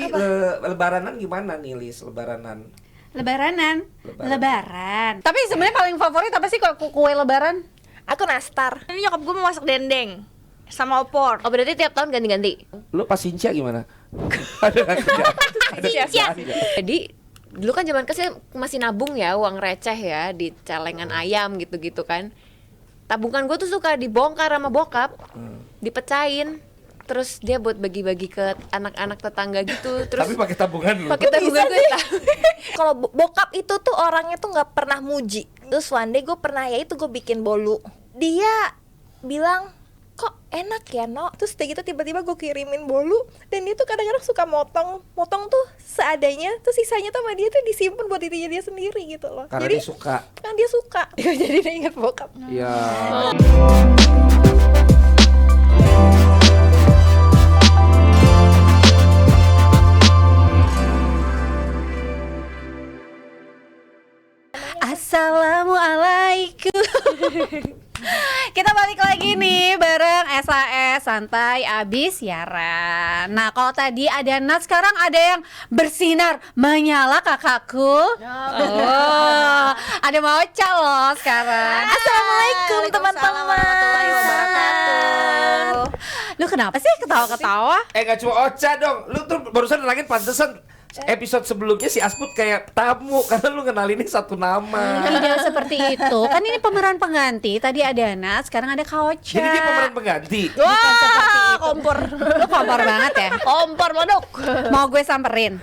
Tapi lebaranan gimana nih, Lis? Lebaranan. Lebaran. Tapi sebenarnya paling favorit apa sih kue lebaran? Aku nastar. Ini nyokap gue mau masak dendeng sama opor. Oh berarti tiap tahun ganti-ganti. Lu pas Sincia gimana? Ada Siap. Jadi dulu kan zaman kecil masih nabung ya, uang receh ya di celengan ayam gitu-gitu kan. Tabungan gue tuh suka dibongkar sama bokap, dipecahin. Terus dia buat bagi-bagi ke anak-anak tetangga gitu. Terus Tapi pakai tabungan lu. pakai tabungan gue Kalau bokap itu tuh orangnya tuh nggak pernah muji. Terus one day gue pernah, ya itu gue bikin bolu. Dia bilang, kok enak ya no. Terus kayak gitu tiba-tiba gue kirimin bolu. Dan dia tuh kadang-kadang suka motong tuh seadanya. Terus sisanya tuh sama dia tuh disimpan buat dirinya dia sendiri gitu loh. Karena Jadi dia suka. kan dia suka. Jadi dia inget bokap. Ya. Assalamualaikum. Kita balik lagi nih bareng SAS Santai Abis Siaran. Nah kalau tadi ada Nat, sekarang ada yang bersinar menyala kakakku. Ada Maocha loh sekarang. Assalamualaikum teman-teman. warahmatullahi wabarakatuh. Lu kenapa sih ketawa-ketawa? Gak cuma Ocha dong. Lu tuh barusan nalangin pantesan episode sebelumnya si Asput kayak tamu karena lu ngenalinnya satu nama. Tidak seperti itu. Kan ini pemeran pengganti. Tadi ada Nat, sekarang ada Kaocha. Jadi dia pemeran pengganti. Wah, kompor. Lu kompor banget ya. Kompor modok. Mau gue samperin.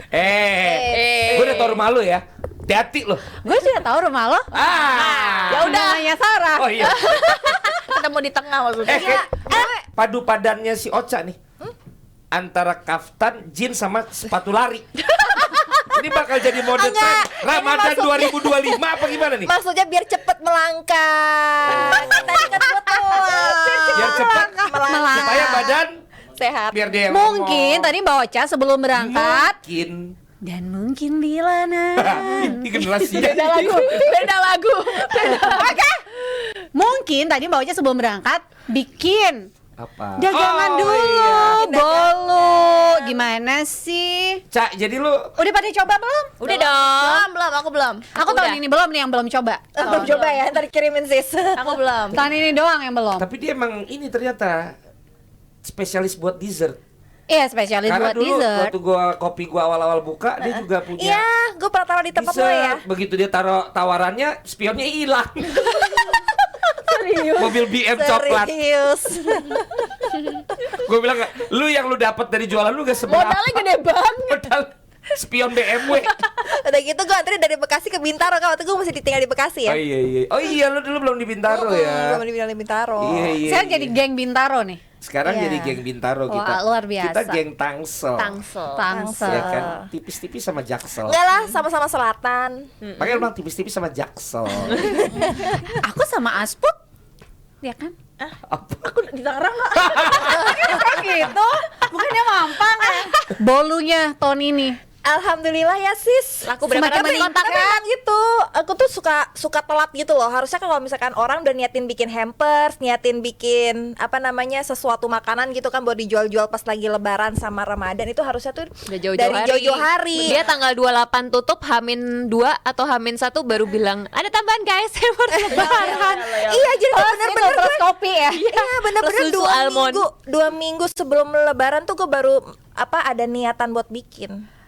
Gue udah tau rumah lu ya. Hati-hati lo. Gue sudah tahu rumah lo. Ya udah. Namanya Sarah. Oh iya. Ketemu di tengah maksudnya. Padu padannya si Ocha nih. Antara kaftan, jeans sama sepatu lari. Ini bakal jadi mode tren Ramadan 2025 apa gimana nih? Maksudnya biar cepet melangkah. Tadi kan gue Biar cepat supaya badan sehat. biar dia yang Mungkin ngomong. tadi Mbak Ocha sebelum berangkat Mungkin. dan mungkin bila Ini generasi. Beda lagu. Oke. Mungkin tadi Mbak Ocha sebelum berangkat bikin Apa? dagangan dulu, iya. bolu. Gimana sih? Cak, jadi lu Udah pada coba belum? Udah dong. Belum, aku belum. Aku tahun ini belum nih yang belum coba. Belum coba ya, ntar kirimin sis. Aku belum. Tahun ini doang yang belum. tapi dia emang ini ternyata spesialis buat dessert. Iya, spesialis Karena buat dulu dessert. waktu kopi gua awal-awal buka dia juga punya Iya, gue pernah taruh di tempat lo ya. dessert. Begitu dia taruh tawarannya, spionnya hilang. Mobil BM coklat. Serius. Gue bilang gak, lu yang lu dapat dari jualan lu gak seberapa. Modalnya gede banget. Modal spion BMW. Udah gitu gue antri dari Bekasi ke Bintaro, kan waktu gue masih tinggal di Bekasi ya. Oh iya lu dulu belum di Bintaro ya. Gue di Bintaro. Iya. Sekarang jadi geng Bintaro nih. Sekarang Iya. jadi geng Bintaro Wah, kita. luar biasa. Kita geng Tangsel. Tangsel. Ya kan, tipis-tipis sama Jaksel. Enggak lah, sama-sama selatan. Makanya lu bilang tipis-tipis sama Jaksel. Aku sama Asput, ya kan? Aku di Tangerang nggak? Kok gitu? Bukannya mampang ya? Bolunya tahun ini. Alhamdulillah ya sis. Laku berapa Semakin dapat tapi emang gitu. Aku tuh suka telat gitu loh. Harusnya kalau misalkan orang udah niatin bikin hampers, niatin bikin apa namanya sesuatu makanan gitu kan buat dijual-jual pas lagi Lebaran sama Ramadan, itu harusnya tuh Udah jauh-jauh dari hari. jauh-jauh hari. Dia tanggal 28 tutup, Hamin 2 atau Hamin 1 baru bilang ada tambahan guys, saya mau lebaran. Iya, jadi bener-bener terus gue. kopi ya. Iya, bener-bener Terus susu almond. 2 minggu sebelum Lebaran tuh gue baru ada niatan buat bikin.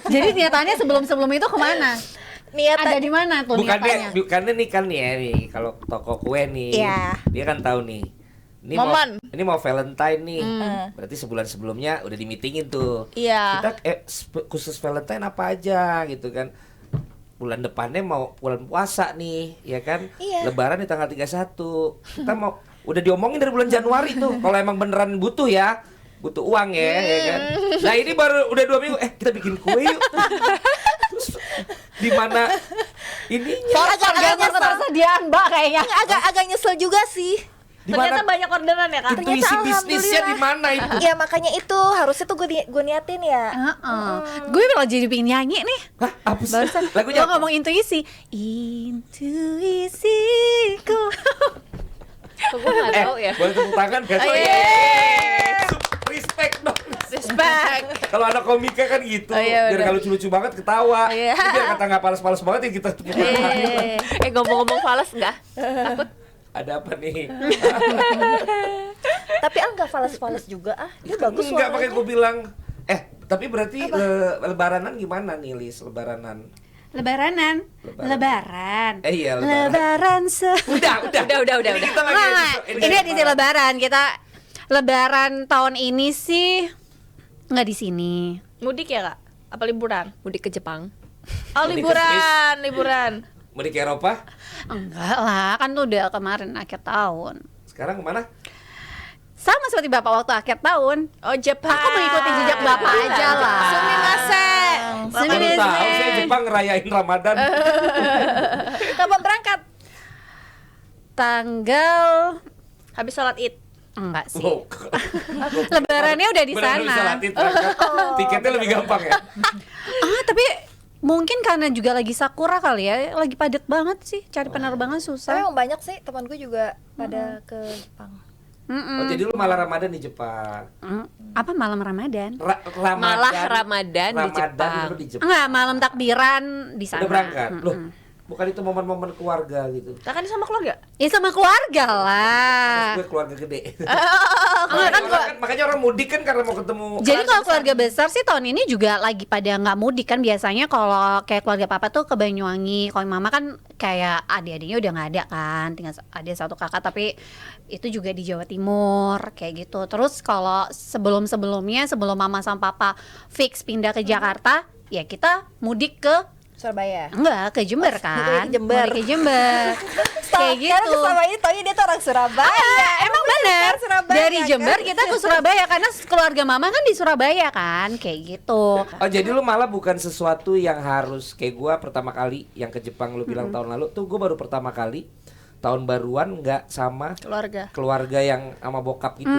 Jadi niatannya sebelum itu kemana? Niatan Ada di mana tuh niatannya? Bukannya nih kan nih kalau toko kue nih. Iya. Dia kan tahu nih. Momen. Ini mau Valentine nih. Berarti sebulan sebelumnya udah di-meetingin tuh. Iya. Kita khusus Valentine apa aja gitu kan. Bulan depannya mau bulan puasa nih, ya kan? Iya. Lebaran di tanggal 31. Kita mau udah diomongin dari bulan Januari tuh. Kalau emang beneran butuh ya. Butuh uang ya kan. Nah ini baru udah 2 minggu. Kita bikin kue yuk. Terus di mana ininya? agak nyesel. Ketersediaan Mbak kayaknya. Agak nyesel juga sih. Di Ternyata mana banyak orderan ya kak. intuisi bisnisnya di mana itu? Ya makanya itu harusnya tuh gue niatin ya. Gue malah jadi pengen nyanyi nih. Hah, apa sih? Barusan Lagunya lo ngomong intuisi. Intuisiku. Kok gue gak tahu ya. Boleh tepuk tangan gak? Oh, Oh, iya. Respect dong. Flashback. Kalau anak komika kan gitu, Oh, iya, biar bener. nggak lucu-lucu banget ketawa. Iya. Jadi biar kata nggak palas-palas banget ya kita tepuk tangan. Ngomong-ngomong fals enggak? Takut. Ada apa nih? Tapi nggak fales-fales juga dia bagus Enggak pakai suaranya. gue bilang. Tapi berarti lebaranan gimana nih, Lis? Lebaranan. Lebaran. Iya, lebaran. Lebaran Udah. Udah. Ini kita lagi Nah, ini edisi lebaran. Kita lebaran tahun ini sih nggak di sini. Mudik ya kak? Apa liburan? Mudik ke Jepang. Oh Mudik ke liburan. Mau di Eropa? Enggak lah, kan tuh udah kemarin akhir tahun. Sekarang kemana? Sama seperti Bapak waktu akhir tahun. Oh Jepang. Aku mengikuti jejak Bapak aja lah. Sumimasen. Baru tahu saya Jepang ngerayain Ramadan. Kapan berangkat? Tanggal Habis sholat id. enggak sih. Wow. Lebarannya udah di Benar-benar bisa sana. latih berangkat. Tiketnya lebih gampang ya. Tapi mungkin karena juga lagi sakura kali ya, lagi padat banget sih, cari penerbangan Tapi susah. emang banyak sih teman gue juga pada ke Jepang. Oh, jadi lu malah Ramadan di Jepang. Apa malam Ramadan? Ramadan. Malah Ramadan di Jepang. lu di Jepang. Enggak, malam takbiran di sana. Udah berangkat. Loh, bukan itu momen-momen keluarga gitu. Nah, kan sama keluarga? Ya sama keluarga lah. Gue keluarga gede. Enggak kan gua. Makanya orang mudik kan karena mau ketemu. Jadi kalau keluarga besar sih tahun ini juga lagi pada nggak mudik kan, biasanya kalau kayak keluarga papa tuh ke Banyuwangi, kalau mama kan kayak adik-adiknya udah nggak ada kan, tinggal ada satu kakak tapi itu juga di Jawa Timur kayak gitu. Terus kalau sebelum-sebelumnya sebelum mama sama papa fix pindah ke Jakarta, ya kita mudik ke Surabaya. enggak ke Jember kan? mudik ke Jember. Mudik ke Jember. Kayak gitu. Karena selama ini taunya dia tuh orang Surabaya. Emang bener Surabaya, dari kan? Jember kita ke Surabaya karena keluarga mama kan di Surabaya kan kayak gitu. Oh, jadi lu malah bukan sesuatu yang harus kayak gua pertama kali yang ke Jepang lu bilang tahun lalu tuh gua baru pertama kali tahun baruan nggak sama keluarga yang sama bokap gitu.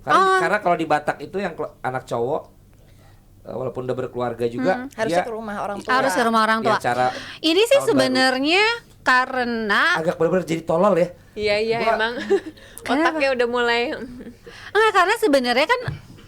Karena kalau di Batak itu yang anak cowok walaupun udah berkeluarga juga Harusnya dia ke rumah orang tua. Harus ke rumah orang tua. Ya, cara Ini sih tahun sebenarnya karena agak benar-benar jadi tolol ya. Iya Gua- emang. Otaknya udah mulai. enggak, karena sebenarnya kan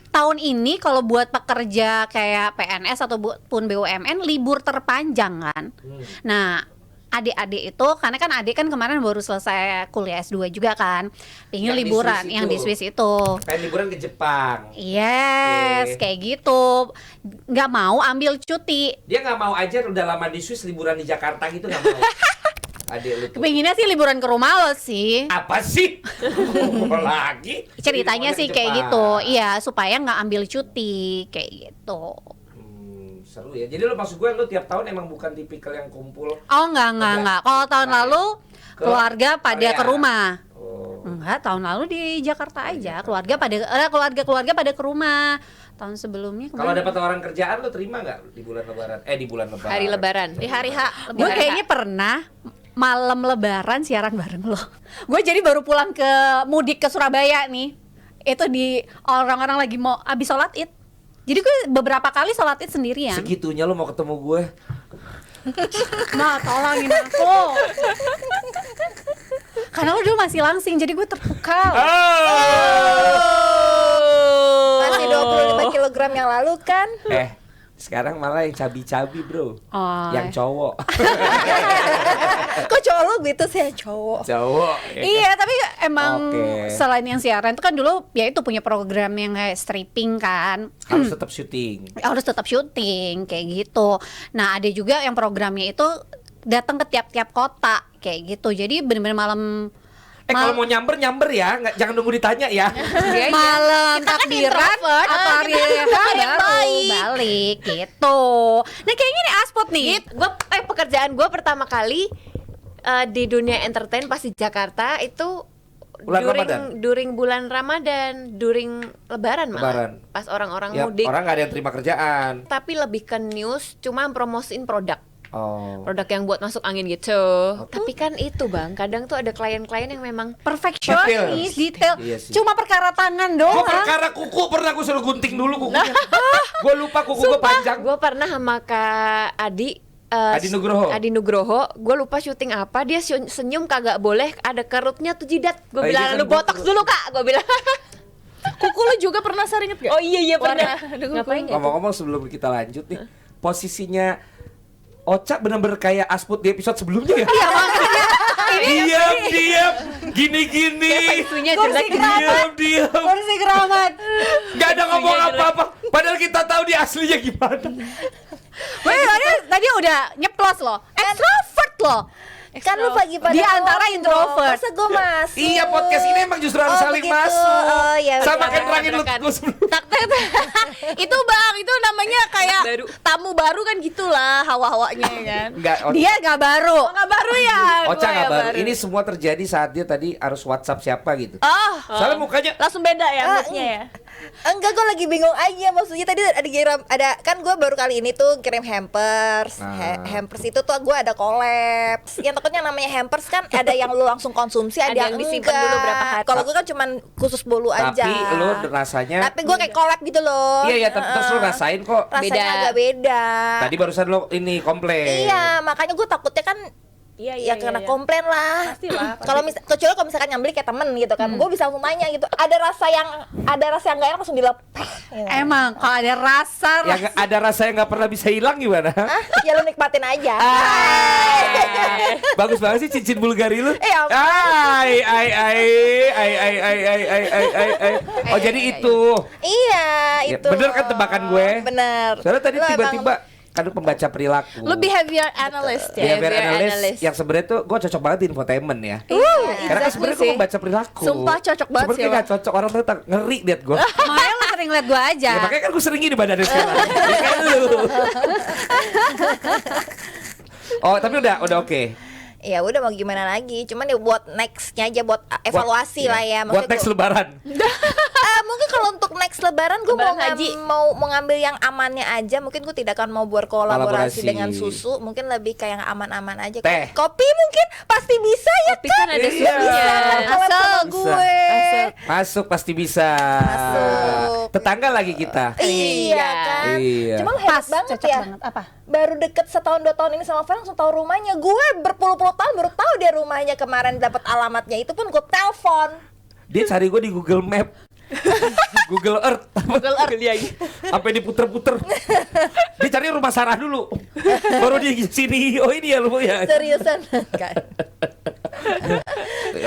tahun ini kalau buat pekerja kayak PNS ataupun BUMN libur terpanjang kan. Nah, adik-adik itu karena kan adik kan kemarin baru selesai kuliah S2 juga kan. Pengen Yang di liburan Swiss yang di itu. Swiss itu. Pengen liburan ke Jepang. Yes, Oke. kayak gitu. Nggak mau ambil cuti. Dia nggak mau aja udah lama di Swiss liburan di Jakarta gitu nggak mau. Adik lu tuh. Kepinginnya sih liburan ke rumah lo sih. Apa sih? Mau lagi? Ceritanya Liburan sih ke kayak Jepang. gitu. Iya, supaya nggak ambil cuti kayak gitu. Seru ya. Jadi lu maksud gue lu tiap tahun emang bukan tipikal yang kumpul. Oh enggak. Kalau tahun lalu Ke keluarga pada Korea. ke rumah. Oh. Enggak, tahun lalu di Jakarta aja. Keluarga pada ke rumah. Tahun sebelumnya Kalau dapat tawaran kerjaan lu terima nggak di bulan Lebaran? Di bulan Lebaran. Hari Lebaran. Di hari H. gue kayaknya pernah malam Lebaran siaran bareng lo. Gue jadi baru pulang ke mudik ke Surabaya nih. Itu di orang-orang lagi mau abis sholat id. Jadi gue beberapa kali sholat id sendirian. Segitunya lu mau ketemu gue. Ma, tolongin aku. Karena lo dulu masih langsing, jadi gue terpukau. Masih 25 kilogram yang lalu kan. Sekarang malah yang cabi-cabi bro. Oh. Yang cowok. Kok cowok lu gitu sih cowok? Cowok. ya kan? Iya, tapi emang Oke. selain yang siaran itu kan dulu ya itu punya program yang kayak stripping kan. Harus tetap syuting. Harus tetap syuting kayak gitu. Nah, ada juga yang programnya itu datang ke tiap-tiap kota kayak gitu. Jadi bener-bener malam Kalau mau nyamber ya, jangan nunggu ditanya ya. malam takbiran atau hari raya baru balik gitu. Nah, kayaknya nih Aspot nih. Gue pekerjaan gue pertama kali di dunia entertain pas di Jakarta itu Bulan Ramadan? during bulan Ramadan, during Lebaran malah. Lebaran. Pas orang-orang Ya, mudik. orang nggak ada yang terima kerjaan. Tapi lebih ke news, cuma promosiin produk. Oh. Produk yang buat masuk angin gitu. Tapi kan itu bang, kadang tuh ada klien-klien yang memang Perfeksionis, detail. Iya sih. Cuma perkara tangan Gue doang. perkara kuku pernah gue suruh gunting dulu kukunya. Gue lupa kuku gue panjang. gue pernah sama Kak Adi. Adi Nugroho. Adi Nugroho, gue lupa syuting apa, dia senyum kagak boleh ada kerutnya tuh jidat. Gue Oh, iya bilang kan lu botox gua- dulu kak, gue bilang. Kuku lu juga pernah sering inget gak? Oh iya Warna. Ngapain ya? Ngomong-ngomong sebelum kita lanjut nih, posisinya Ocha bener-bener kayak Asput di episode sebelumnya ya. Iya makanya Diam, gini-gini. Isunya kursi jelek. keramat. Diam. Kursi keramat. Gak ada ngomong apa-apa. Padahal kita tahu dia aslinya gimana. Weh, tadi udah nyeplos loh. Extrovert loh. Kan lu pagi pada Di antara ngomong, introvert. masa gue masuk? Iya, podcast ini emang justru harus Oh, saling begitu. masuk. Oh, iya, Sama benar. kayak nerangin lu Tabrakan. gua sebelum. Tak. Itu bang, itu namanya kayak Baru. tamu baru kan gitulah hawa-hawanya ya kan. Enggak, Dia nggak baru. Oh, nggak baru ya? Ocha Gua nggak yang baru. Ini semua terjadi saat dia tadi harus WhatsApp siapa gitu. Oh, Soalnya mukanya langsung beda ya Ah, moodnya ya. Enggak, gue lagi bingung aja. Maksudnya tadi ada kan gue baru kali ini tuh kirim hampers. Ah. Hampers itu tuh gue ada collab. Yang takutnya namanya hampers kan ada yang lu langsung konsumsi, ada, Ada yang disimpan dulu berapa hari. Kalau gue kan cuman khusus bolu aja. tapi lu rasanya Tapi gue kayak collab gitu loh. iya tapi terus lu rasain kok. Rasanya Beda. agak beda. Tadi barusan lo ini komplain. Iya, makanya gue takutnya kan ya kena komplain lah. Pastilah, pasti. Kecuali kalau misalkan nyambeli kayak temen gitu kan, gue bisa langsung tanya gitu. Ada rasa yang nggak enak langsung dilepeh. Gitu. Emang kalau ada rasa Yang ada rasa yang nggak pernah bisa hilang gimana? Hah? Ya lu nikmatin aja. Bagus banget sih cincin Bulgari lu. ampun. Oh jadi itu. Iya, Ya, itu. bener kan tebakan gue? Bener. Soalnya tadi Lu tiba-tiba kan lu pembaca perilaku. Lu behavior analyst ya. Behavior Behavior analyst analyst. yang sebenarnya tuh gue cocok banget di infotainment ya. Karena kan exactly sebenarnya gue sih. membaca perilaku. Sumpah cocok banget Sebenarnya sih, nggak cocok, orang tuh ngeri liat gue. makanya lu sering liat gua aja. Ya, makanya kan gue sering gini badannya sekarang. Ya kan lu. Oh tapi udah oke. Ya udah mau gimana lagi. Cuman ya buat nextnya aja, buat evaluasi lah ya. Buat Maksud next gua- lebaran. Mungkin kalau untuk next lebaran gue Lebaran haji. mau ngambil yang amannya aja. Mungkin gue tidak akan mau Kolaborasi. berkolaborasi dengan susu. Mungkin lebih kayak yang aman-aman aja. Teh. Kopi mungkin pasti bisa ya. Tapi kan ada Iya. Bisa susunya. kan collab sama Bisa. gue. Masuk pasti bisa. Masuk. Tetangga lagi kita. Iya kan. Iya. Cuma hebat Pas, banget cocok ya. banget. Apa? Baru deket setahun 2 tahun ini sama Fer langsung tahu rumahnya. Gue berpuluh-puluh tahun baru tahu dia rumahnya. Kemarin dapat alamatnya itu pun gue telepon. Dia cari gue di Google Map. Google Earth. Google Earth dia. Sampai diputer-puter. Dia cari rumah Sarah dulu. Baru dia sini. Oh ini ya lu ya. Seriusan.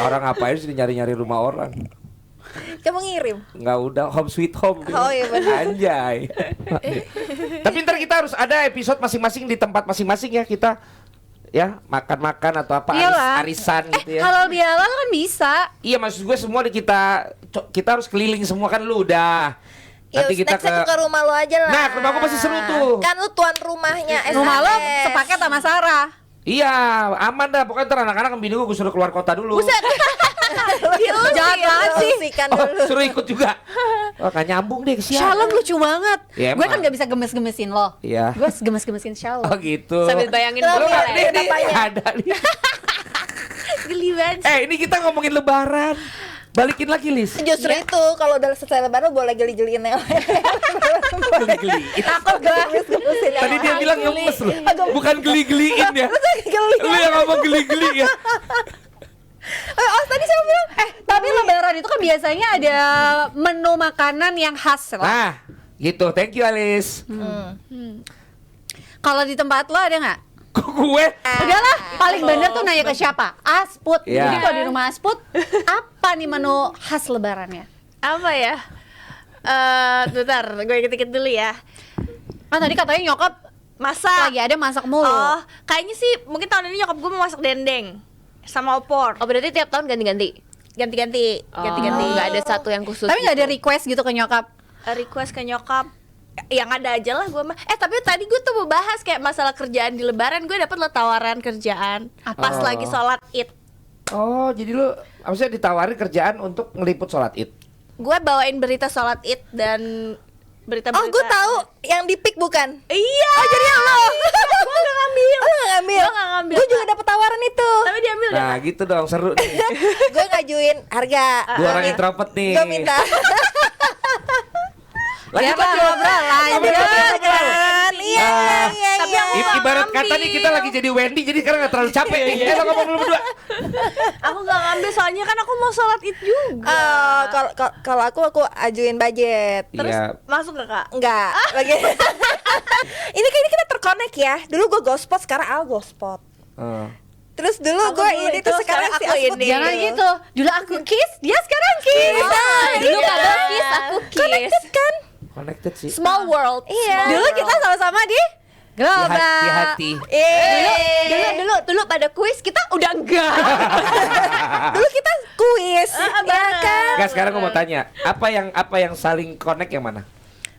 Orang ngapain sih nyari-nyari rumah orang? Kamu ngirim. Nggak udah home sweet home. Oh, iya benar. Anjay. Tapi ntar kita harus ada episode masing-masing di tempat masing-masing ya kita. Ya makan-makan atau apa Iyalah. arisan gitu ya. Halal bihalal kan bisa. Iya maksud gue semua kita harus keliling semua kan lu udah. Nanti kita next ke rumah lo aja lah. Nah, ke rumah gua masih seru tuh. Kan lu tuan rumahnya Rumah lo SHS. sepaket sama Sarah. Iya, aman dah. Pokoknya ntar anak-anak bini gue suruh keluar kota dulu. Jahat banget sih. Diungsikan Oh, dulu. suruh ikut juga. Oh, gak nyambung deh kesian. Shalom lucu banget. Ya, Gue emang. kan gak bisa gemes-gemesin lo. Iya. Gue gemes-gemesin Shalom. Oh gitu. Sambil bayangin Lu Lu gue nggak- ya, nih, nih, apanya? ada nih. Geli banget. Ini kita ngomongin lebaran. Balikin lagi, Lis. Justru itu kalau udah selesai lebaran boleh geli-geliin yang Geli-geli. takut gemes-gemesin yang Tadi dia lain. bilang ngemes loh. Bukan geli-geliin ya. Geli. Lu yang ngomong geli-geli ya. Oh, tadi siapa bilang? Tapi lebaran itu kan biasanya ada menu makanan yang khas loh. Nah, gitu. Thank you, Alis. Kalau di tempat lo ada nggak? Gue Udahlah, paling bener tuh nanya ke siapa? Asput. Iya. Jadi kalau di rumah Asput, apa nih menu khas lebarannya? Apa ya? Bentar, gue inget-inget dulu ya. Ah tadi katanya nyokap Masak. lagi ada masak mulu. Oh, kayaknya sih mungkin tahun ini nyokap gue mau masak dendeng sama opor. Oh berarti tiap tahun ganti-ganti? Ganti-ganti, ganti-ganti. Nggak ada satu yang khusus. Tapi nggak ada gitu. request gitu ke nyokap. Request ke nyokap yang ada aja lah gue mah. Tapi tadi gue tuh mau bahas kayak masalah kerjaan di lebaran. Gue dapet lo tawaran kerjaan pas Oh. lagi sholat id. Oh, jadi lu maksudnya ditawarin kerjaan untuk ngeliput sholat id. Gue bawain berita sholat id dan berita-berita. Oh, gue tahu yang di pick bukan? Iya. Oh, jadi lo. Gue gak ngambil. Oh, nggak ngambil. Gue nggak ngambil. Gue juga dapet tawaran itu. Tapi diambil deh. Nah, gitu dong, seru nih. Gue ngajuin harga. Dua orang introvert nih. Gue minta. Lanjut, Siapa lanjut. ngobrol? Lanjut. Ngobrol, ngobrol. Kan? Iya, Ah, iya, tapi iya. aku nggak Ibarat ngambil. Kata nih kita lagi jadi Wendy, jadi sekarang gak terlalu capek nih. Kita ngomong dulu berdua. Aku gak ngambil soalnya kan aku mau sholat id juga. Kalau aku ajuin budget. Terus Iya. masuk gak kak? Enggak, lagi. Ini kayaknya kita terkonek ya. Dulu gue Gospot, sekarang Al Gospot. Terus dulu Aku gue dulu ini itu, tuh sekarang sekarang si aku Asput ini. Jangan gitu. Dulu aku kiss, dia sekarang kiss. Dulu kabel kiss, aku kiss. Kan? Connected sih. Small world. Iya. Dulu kita sama-sama di global. Hati-hati. Dulu pada kuis kita udah enggak. Dulu kita kuis, ya kan? Enggak, sekarang gue mau tanya, apa yang saling connect yang mana?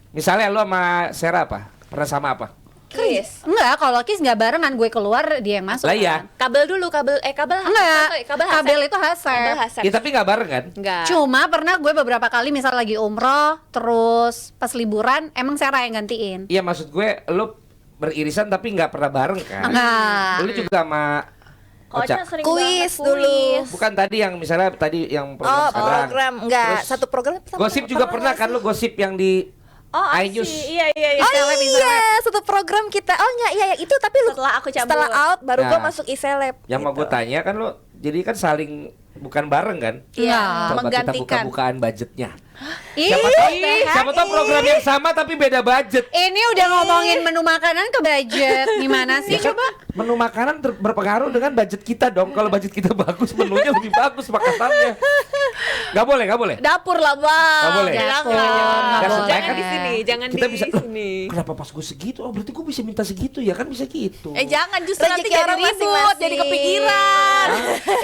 Misalnya lu sama Sera apa? Pernah sama apa? Kiss. Enggak, kalau kiss nggak barengan, gue keluar dia yang masuk. Lah iya. kan. Kabel dulu, kabel Enggak, kabel kabel itu Hasep. Kabel Hasep. Ya tapi nggak bareng kan? Enggak. Cuma pernah gue beberapa kali misal lagi umroh, terus pas liburan emang Sarah yang gantiin. Iya, maksud gue lu beririsan tapi nggak pernah bareng kan? Enggak. Dulu juga sama Ocha Ocha. sering Kuis banget dulu. Bukan tadi yang misalnya tadi yang program Oh, sekarang. program. Enggak, Terus satu program sama- Gosip juga pernah kan lu gosip yang di Oh, iNews. Iya. Oh iya, satu program kita. Oh enggak, iya itu tapi lu Setelah aku cabut. setelah out baru gue Nah, masuk iseleb. Yang mau gue tanya kan lu jadi kan saling bukan bareng kan? Iya. Coba kita Menggantikan. buka-bukaan budgetnya. Ih, Siapa tahu program yang sama tapi beda budget. ini udah ngomongin menu makanan ke budget. Gimana sih Ya kan, coba? menu makanan berpengaruh dengan budget kita dong. Kalau budget kita bagus, menunya lebih bagus makanan Gak boleh. Dapur lah bang. Nggak boleh. Jangan, Nggak nggak boleh. boleh. Jangan di sini, jangan Kita di bisa, sini. kenapa pas gue segitu? Oh berarti gue bisa minta segitu ya kan bisa gitu. Jangan justru nanti Rezeki jadi orang ribut, masing-masing. jadi kepikiran.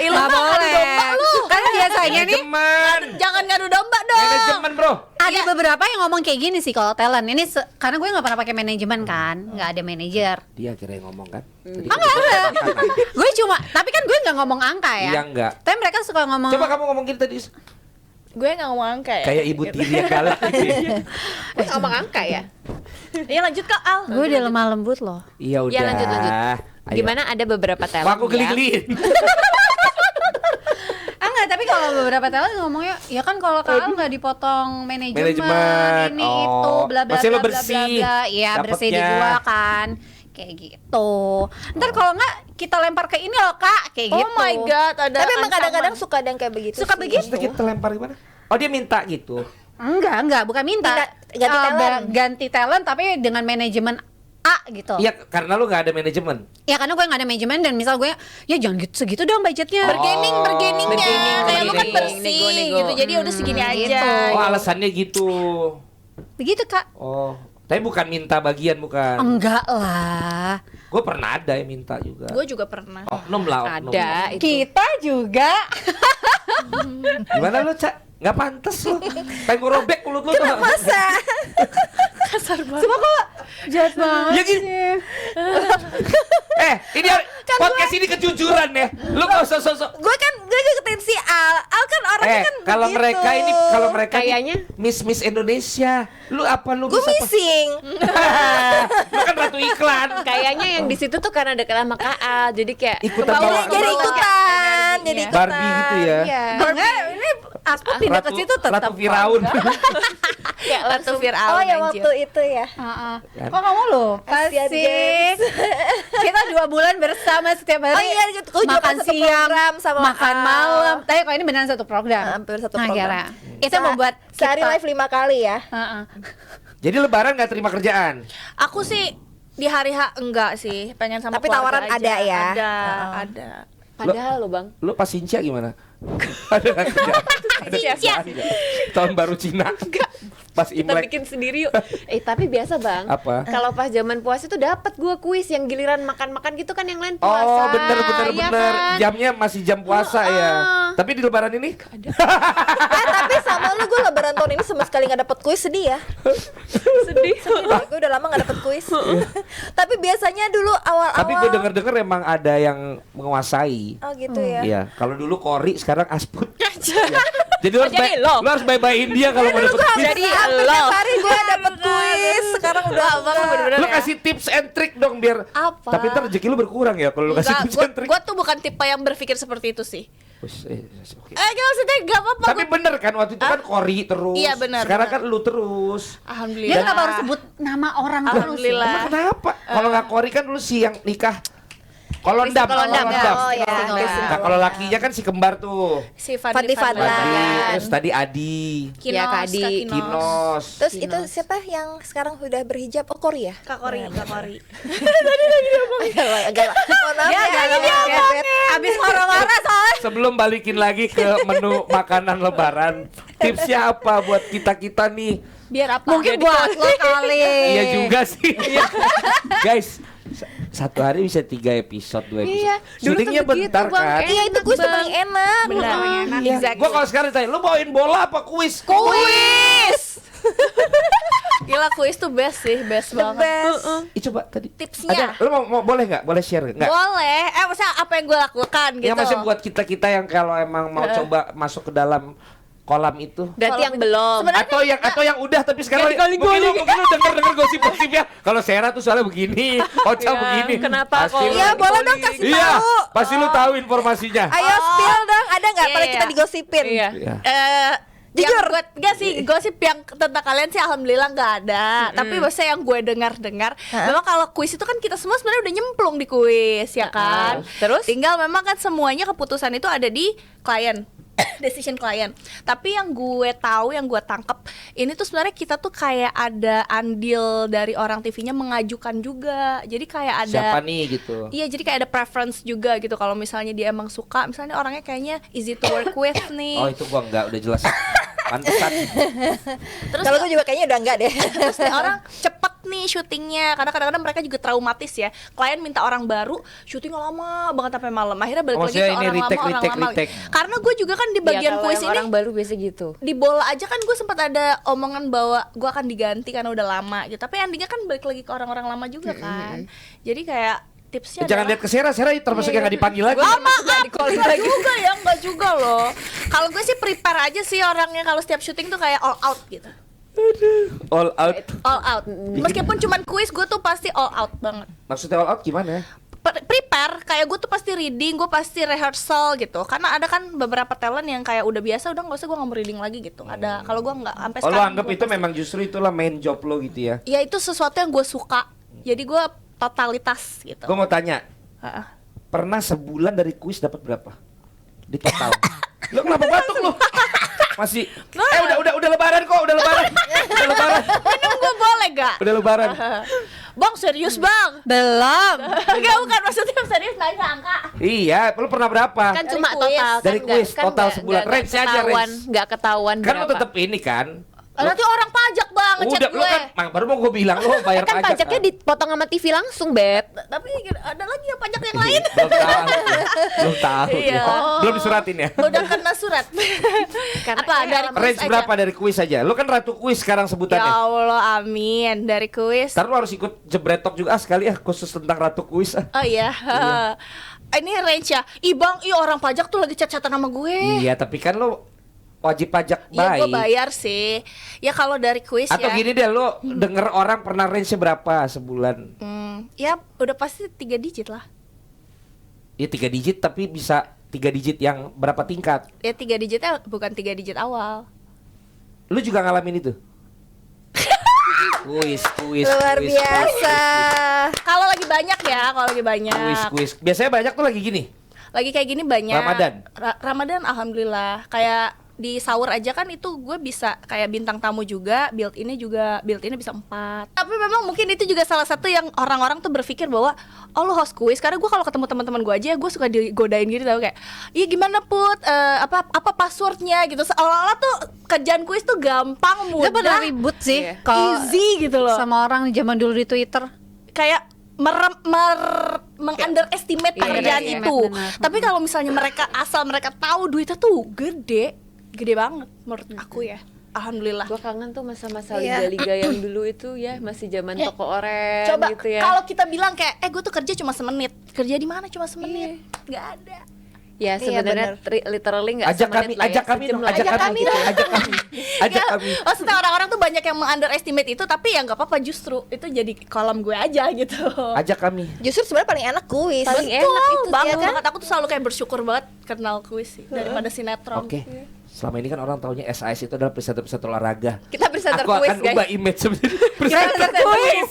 Ilmu Nggak boleh. domba lu. Karena biasanya nih Manajemen. Jangan ngadu domba dong. Manajemen bro. ada beberapa yang ngomong kayak gini sih kalau talent. Ini karena gue nggak pernah pakai manajemen kan, nggak ada manajer. Dia kira yang ngomong kan. Tadi Enggak. Gue cuma, tapi kan gue nggak ngomong angka ya. Iya enggak. Tapi mereka suka ngomong. Coba kamu ngomong gitu tadi Gue nggak ngomong angka ya. kayak ibu tiri yang galak gitu. Gue ngomong angka ya. Iya lanjut kak Al. Gue udah lemah lembut loh. Iya udah. Ya lanjut. Ayo. Gimana ada beberapa talent Wah, aku yang- geli-geliin. Enggak, tapi kalau beberapa talent ngomongnya ya kan kalau Kak nggak dipotong manajemen, Manajemen, ini oh. itu bla bla Maksudnya bla lo bla bla bersih bla. Iya, bersih di dapetnya. gua kan. Kayak gitu. Ntar kalau nggak kita lempar ke ini loh Kak, kayak Oh gitu. my god, ada. Tapi emang ancaman. kadang-kadang suka ada yang kayak begitu. Suka sih. begitu. Maksudnya kita lempar gimana? Oh dia minta gitu. Enggak, bukan minta. Ganti talent. Ganti talent tapi dengan manajemen A gitu. Iya karena lu nggak ada manajemen. Ya karena gue nggak ada manajemen dan misal gue ya jangan gitu segitu dong budgetnya. Oh. Bergeningnya kayak lu kan bergening, bersih nego-nego. gitu. Jadi udah segini aja. gitu. Oh alasannya gitu. Begitu Kak. Oh tapi bukan minta bagian bukan. Enggak lah. Gue pernah ada yang minta juga. Gue juga pernah. Oknum lah oknum. Ada itu. Kita juga. Gimana lu Cak? Nggak pantas lu. Pengen gue robek mulut lu tuh. Masa? Kasar banget. Semua kok jahat banget Ya gitu. sih. Ini podcast ini kejujuran ya. Lu nggak usah sosok. Gue deketin si Al. Al kan orangnya kan Kalau begitu. mereka ini Kayaknya. Miss Indonesia. Lu apa lu Gue bisa apa? missing. Lu kan ratu iklan. Kayaknya yang di situ tuh karena dekat sama KA, jadi kayak Ikutan kebawa- bawa. Jadi kebawa ikutan, energinya. jadi ikutan. Barbie gitu ya. Iya. Enggak, ini Asput pindah ke situ tetap. Ratu Firaun. Kayak Ratu langsung Fir'aun Oh ya anjir. waktu itu ya. Heeh. Kan? Kok kamu lupa Asian sih? Games. Kita 2 bulan bersama setiap hari. Oh iya, gue juga makan satu siang, program sama makan Al. malam. Tapi kalau ini beneran satu program. Hampir satu Nah, program. kira. Itu yang membuat sehari kita- live 5 kali ya. Heeh. Jadi lebaran nggak terima kerjaan. Aku sih di hari H enggak sih, pengen sama Tapi keluarga tawaran aja. ada ya? Ada. Padahal lo Bang. Lu pas Sincia gimana? Ada nggak kerjaan? Ada kerjaan nggak? Tahun baru Cina. Pas Kita Imlek. bikin sendiri yuk. Tapi biasa Bang. Apa? Kalau pas zaman puasa tuh dapat gua kuis yang giliran makan-makan gitu kan yang lain puasa. Oh bener Iya bener. kan? Jamnya masih jam puasa ya. Tapi di lebaran ini Tapi sama lu gue lebaran tahun ini sama sekali gak dapet kuis, sedih ya. Sedih. Gue udah lama gak dapet kuis. Tapi biasanya dulu awal-awal. Tapi gue denger emang ada yang menguasai. Oh gitu ya. Iya, kalau dulu Kori, sekarang Asput. Iya. Jadi lu harus jadi bye- lo. lu harus bye-byein dia kalau mau dapet kuis. Jadi Hampir lo. tiap hari gue dapet kuis. Sekarang udah enggak. Lu kasih tips and trick dong biar. Apa? Tapi ntar rezeki lu berkurang ya kalau lu kasih Enggak, tips and trick. gue tuh bukan tipe yang berpikir seperti itu sih. Oke. Gak maksudnya gak apa-apa. Tapi bener kan waktu itu kan Kori terus. Iya, bener, Sekarang bener. kan lu terus. Alhamdulillah. Dia kenapa harus sebut nama orang terus? Alhamdulillah. Emang kenapa? Kalau nggak Kori kan lu si yang nikah kolondam. Oh ya. Nah kalau lakinya kan si kembar tuh. Si Fadli Fadlan. Adi, terus tadi Adi, Kinos, Ya, Kak Adi. Kak Kinos. Terus itu siapa yang sekarang sudah berhijab? Oh, Korea. Kak Kori, Kak Kori. Agak mohon maaf ya. Abis marah-marah soalnya. Sebelum balikin lagi ke menu makanan lebaran, tipsnya apa buat kita-kita nih? Biar apa? Mungkin buat lo kali. Iya juga sih. Guys, satu hari bisa 3 episode, 2 episode. Iya, dulu tuh Syutingnya begitu, bentar Bang. kan? Iya itu kuis tuh paling enak. Benar. Iya. Exactly. Gua kalau sekarang tanya, lu bawain bola apa kuis? Kuis. Gila, kuis tuh best sih, best The banget. best. Coba tadi. Tipsnya. Ada, lu mau boleh nggak? Boleh share nggak? Boleh. Maksudnya apa yang gue lakukan gitu. Ya maksudnya buat kita-kita yang kalau emang mau coba masuk ke dalam kolam itu. Berarti yang belum. Atau yang udah tapi sekarang mungkin lu denger gosip-gosip ya. Kalau Sera tuh soalnya begini, Ocha Iya, begini. kenapa Pasti kok? lu- Iya, boleh dong kasih Iya, tahu. pasti lu tahu informasinya. Ayo spill dong, ada nggak? Iya, Pada kita iya. digosipin. Iya. Iya. Jujur. Enggak sih, gosip yang tentang kalian sih alhamdulillah nggak ada. Tapi maksudnya yang gue dengar memang kalau kuis itu kan kita semua sebenarnya udah nyemplung di kuis ya kan. Terus? Tinggal memang kan semuanya keputusan itu ada di klien. Decision klien. Tapi yang gue tahu, yang gue tangkep, ini tuh sebenarnya kita tuh kayak ada andil dari orang TV-nya mengajukan juga. Jadi kayak ada Siapa nih gitu. Iya, jadi kayak ada preference juga gitu. Kalau misalnya dia emang suka, misalnya orangnya kayaknya easy to work with nih. Oh, itu gua enggak, udah jelas. Pantesan. Terus Kalau gue juga kayaknya udah enggak deh. terus nih orang cepet nih syutingnya, karena kadang-kadang mereka juga traumatis ya. Klien minta orang baru, syutingnya lama banget sampai malam. Akhirnya balik lagi ke Maksudnya ini orang lama. Karena gue juga kan di bagian kalau kuis yang ini orang baru biasa gitu. di bola aja kan gue sempat ada omongan bahwa gue akan diganti karena udah lama gitu. Tapi endingnya kan balik lagi ke orang-orang lama juga kan. Jadi kayak tipsnya Jangan lihat ke Sera termasuk yang enggak dipanggil lagi. enggak juga loh. Kalau gue sih prepare aja sih orangnya kalau setiap syuting tuh kayak all out gitu. All out. All out. Meskipun cuman kuis, gue tuh pasti all out banget. Maksudnya all out gimana? Prepare, kayak gue tuh pasti reading, gue pasti rehearsal gitu. Karena ada kan beberapa talent yang kayak udah biasa, udah nggak usah gue nggak mau reading lagi gitu. Ada, kalau gue nggak sampai Oh, lo sekarang. anggap gua itu pasti- memang justru itulah main job lo gitu ya. Ya itu sesuatu yang gue suka. Jadi gue totalitas gitu. Gue mau tanya, Heeh. pernah sebulan dari kuis dapat berapa? Di total. Lo kenapa batuk lo? Masih udah lebaran kok, udah lebaran. Udah lebaran. Minum gue boleh gak? Udah lebaran. Bang serius bang? Belum. Enggak, bukan maksudnya serius nanya angka. Iya, lo pernah berapa? Kan Dari cuma kuis. total kan Dari kuis, kan total sebulan. Range aja, range. Nggak ketahuan Kan lo berapa. tetap ini kan. Nanti orang pajak bang ngechat Udah, lo gue. kan baru mau gue bilang lo bayar Kan pajak. pajaknya dipotong sama TV langsung, Beb. Tapi ada lagi ya pajak yang lain. Belum tahu. Belum tahu. Iya. dia. Belum disuratin ya. Udah kena surat. Karena Apa ya, dari kuis Range aja? berapa dari kuis aja? Lo kan ratu kuis sekarang Ya sebutannya. Allah, amin. Dari kuis. Ntar lo harus ikut jebretok juga sekali ya khusus tentang ratu kuis. Oh iya. Ini range ya. Ih bang, orang pajak tuh lagi chat-chatan sama gue. Iya, tapi kan lo wajib pajak Iya gue baik. bayar sih. Ya kalau dari kuis Atau ya. gini deh, lo denger orang pernah range berapa sebulan? Ya udah pasti 3 digit lah. Ya 3 digit tapi bisa 3 digit yang berapa tingkat? Ya 3 digitnya bukan 3 digit awal. Lu juga ngalamin itu? Kuis. Luar biasa. Kalau lagi banyak ya, kalau lagi banyak. Kuis. Biasanya banyak tuh lagi gini. Lagi kayak gini banyak. Ramadan? Ramadan alhamdulillah. Kayak di sahur aja kan itu gue bisa kayak bintang tamu juga, build ini bisa 4. Tapi memang mungkin itu juga salah satu yang orang-orang tuh berpikir bahwa oh lu host kuis. Karena gue kalau ketemu teman-teman gue aja gue suka digodain gitu tau kayak, iya gimana Put, apa passwordnya gitu. Seolah-olah tuh kerjaan kuis tuh gampang, Itu pada mudah, ribut sih. Iya. Kalau easy gitu loh. sama orang zaman dulu di Twitter. Kayak meng-underestimate Iya, pekerjaan underestimate, itu. benar. Tapi kalau misalnya mereka tahu duitnya tuh gede banget menurut aku ya. Alhamdulillah. Gua kangen tuh masa-masa Iya. liga-liga yang dulu itu ya, masih zaman toko oren Coba gitu ya. kalau kita bilang kayak gue tuh kerja cuma semenit. Kerja di mana cuma semenit? Nggak ada. Ya Iya, sebenarnya literally nggak Ajak semenit kami, lah ya, ajak kami sejam dong, lah. ajak kami, ajak kami, ajak Ya, kami. maksudnya orang-orang tuh banyak yang meng-underestimate itu, tapi ya nggak apa-apa, justru itu jadi kolam gue aja gitu. Ajak kami. Justru sebenarnya paling enak kuis. Paling Betul, enak itu banget ya kan? banget, aku tuh selalu kayak bersyukur banget kenal kuis sih daripada sinetron. Oke. Selama ini kan orang taunya SAS itu adalah presenter-presenter olahraga. Kita presenter Aku kuis akan ubah guys. image sebenarnya. Presenter kuis.